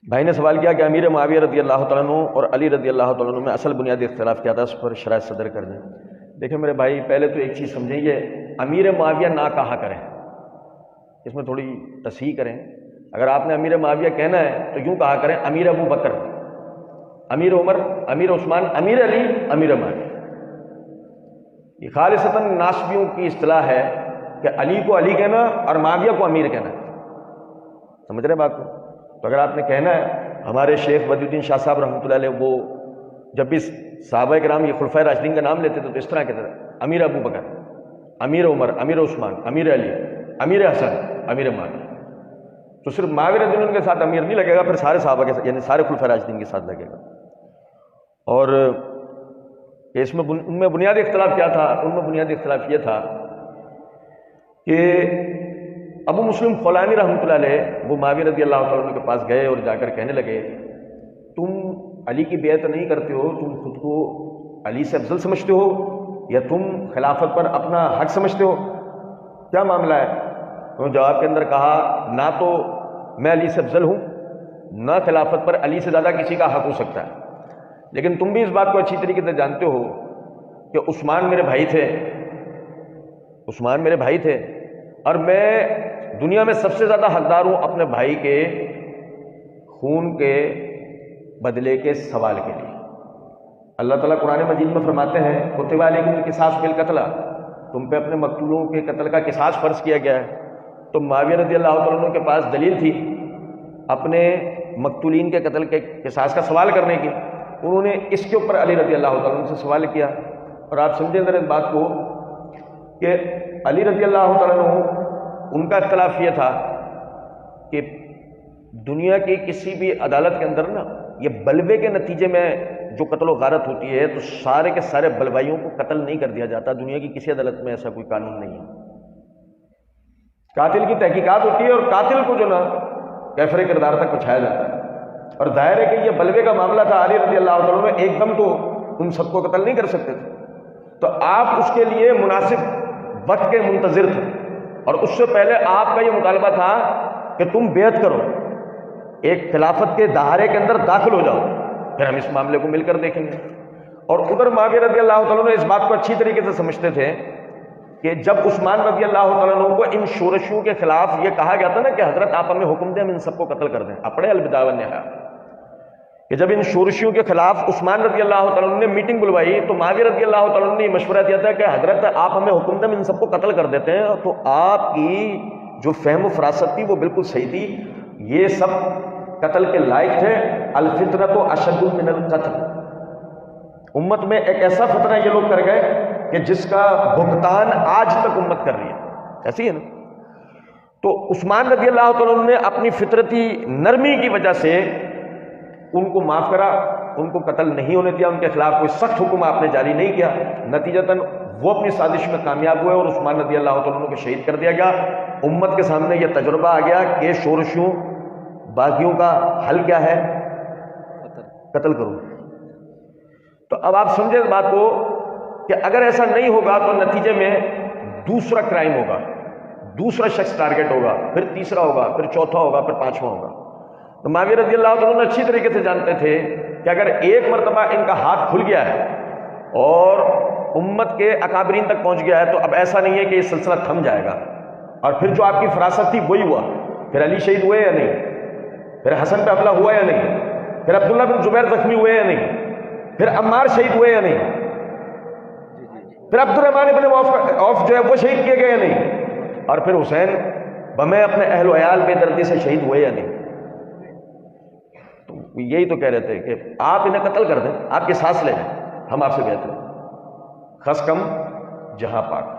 بھائی نے سوال کیا کہ امیر معاویہ رضی اللہ تعالیٰ عنہ اور علی رضی اللہ تعالیٰ عنہ میں اصل بنیادی اختلاف کیا تھا، اس پر شرح صدر کر دیں۔ دیکھیں میرے بھائی، پہلے تو ایک چیز سمجھیں، یہ امیر معاویہ نہ کہا کریں، اس میں تھوڑی تصحیح کریں۔ اگر آپ نے امیر معاویہ کہنا ہے تو یوں کہا کریں امیر ابو بکر، امیر عمر، امیر عثمان، امیر علی، امیر معاویہ۔ یہ خالصتاً ناسبیوں کی اصطلاح ہے کہ علی کو علی کہنا اور معاویہ کو امیر کہنا، سمجھ رہے بات کو؟ تو اگر آپ نے کہنا ہے، ہمارے شیخ بدی الدین شاہ صاحب رحمۃ اللہ علیہ وہ جب بھی صحابہ کرام یہ خلفائے راشدین کا نام لیتے تھے تو اس طرح کہتے تھے امیر ابو بکر، امیر عمر، امیر عثمان، امیر علی، امیر حسن، امیر معاویہ۔ تو صرف معاویہ رضی اللہ عنہ کے ساتھ امیر نہیں لگے گا، پھر سارے صحابہ کے ساتھ، یعنی سارے خلفائے راشدین کے ساتھ لگے گا۔ اور اس میں ان میں بنیادی اختلاف کیا تھا؟ ان میں بنیادی اختلاف یہ تھا کہ ابو مسلم خولانی رحمۃ اللہ علیہ وہ معاویہ رضی اللہ تعالیٰ عنہ کے پاس گئے اور جا کر کہنے لگے تم علی کی بیعت نہیں کرتے ہو، تم خود کو علی سے افضل سمجھتے ہو یا تم خلافت پر اپنا حق سمجھتے ہو، کیا معاملہ ہے؟ انہوں نے جواب کے اندر کہا نہ تو میں علی سے افضل ہوں، نہ خلافت پر علی سے زیادہ کسی کا حق ہو سکتا ہے، لیکن تم بھی اس بات کو اچھی طریقے سے جانتے ہو کہ عثمان میرے بھائی تھے، عثمان میرے بھائی تھے، اور میں دنیا میں سب سے زیادہ حقدار ہوں اپنے بھائی کے خون کے بدلے کے سوال کے لیے۔ اللہ تعالیٰ قرآن مجید میں فرماتے ہیں کتب علیکم القصاص فی القتلى، تم پہ اپنے مقتولوں کے قتل کا قصاص فرض کیا گیا ہے۔ تو معاویہ رضی اللہ تعالیٰ عنہ کے پاس دلیل تھی اپنے مقتولین کے قتل کے قصاص کا سوال کرنے کی، انہوں نے اس کے اوپر علی رضی اللہ تعالیٰ عنہ سے سوال کیا۔ اور آپ سمجھیں ذرا اس بات کو کہ علی رضی اللہ تعالیٰ عنہ ان کا اختلاف یہ تھا کہ دنیا کی کسی بھی عدالت کے اندر نا یہ بلوے کے نتیجے میں جو قتل و غارت ہوتی ہے تو سارے کے سارے بلوائیوں کو قتل نہیں کر دیا جاتا، دنیا کی کسی عدالت میں ایسا کوئی قانون نہیں ہے۔ قاتل کی تحقیقات ہوتی ہے اور قاتل کو جو نا کیفر کردار تک پہنچایا جاتا ہے، اور ظاہر ہے کہ یہ بلوے کا معاملہ تھا، علی رضی اللہ تعالیٰ عنہ ایک دم تو ان سب کو قتل نہیں کر سکتے تھے، تو آپ اس کے لیے مناسب وقت کے منتظر تھے، اور اس سے پہلے آپ کا یہ مطالبہ تھا کہ تم بیعت کرو، ایک خلافت کے دہارے کے اندر داخل ہو جاؤ، پھر ہم اس معاملے کو مل کر دیکھیں گے۔ اور ادھر معاویہ رضی اللہ تعالیٰ عنہ اس بات کو اچھی طریقے سے سمجھتے تھے کہ جب عثمان رضی اللہ تعالیٰ عنہ کو ان شورشوں کے خلاف یہ کہا گیا تھا نا کہ حضرت آپ ہمیں حکم دیں ہم ان سب کو قتل کر دیں، اپنے البدایہ والنہایہ، کہ جب ان شورشیوں کے خلاف عثمان رضی اللہ تعالیٰ عنہ نے میٹنگ بلوائی تو معاویہ رضی اللہ تعالیٰ عنہ نے یہ مشورہ دیا تھا کہ حضرت آپ ہمیں حکم دیں ہم ان سب کو قتل کر دیتے ہیں، تو آپ کی جو فہم و فراست تھی وہ بالکل صحیح تھی، یہ سب قتل کے لائق تھے۔ الفتنۃ اشد من القتل، امت میں ایک ایسا فتنہ یہ لوگ کر گئے کہ جس کا بھگتان آج تک امت کر رہی ہے، ایسی ہے نا۔ تو عثمان رضی اللہ تعالیٰ عنہ نے اپنی فطرتی نرمی کی وجہ سے ان کو معاف کرا، ان کو قتل نہیں ہونے دیا، ان کے خلاف کوئی سخت حکم آپ نے جاری نہیں کیا، نتیجتاً وہ اپنی سازش میں کامیاب ہوئے اور عثمان رضی اللہ تعالیٰ عنہ کو شہید کر دیا گیا۔ امت کے سامنے یہ تجربہ آ گیا کہ شورشوں باغیوں کا حل کیا ہے، قتل کرو۔ تو اب آپ سمجھیں اس بات کو کہ اگر ایسا نہیں ہوگا تو نتیجے میں دوسرا کرائم ہوگا، دوسرا شخص ٹارگٹ ہوگا، پھر تیسرا ہوگا، پھر چوتھا ہوگا، پھر پانچواں ہوگا۔ تو معاویہ رضی اللہ تعالیٰ عنہ اچھی طریقے سے جانتے تھے کہ اگر ایک مرتبہ ان کا ہاتھ کھل گیا ہے اور امت کے اکابرین تک پہنچ گیا ہے تو اب ایسا نہیں ہے کہ یہ سلسلہ تھم جائے گا، اور پھر جو آپ کی فراست تھی وہی ہوا، پھر علی شہید ہوئے یا نہیں، پھر حسن پہ حملہ ہوا یا نہیں، پھر عبداللہ بن زبیر زخمی ہوئے یا نہیں، پھر عمار شہید ہوئے یا نہیں، پھر عبد الرحمن بن عوف جو ہے وہ شہید کیے گئے یا نہیں، اور پھر حسین بمیں اپنے اہل و عیال بے دردی سے شہید ہوئے یا نہیں۔ تو یہی تو کہہ رہے تھے کہ آپ انہیں قتل کر دیں، آپ کے سانس لے لیں، ہم آپ سے کہتے ہیں خس کم جہاں پاک۔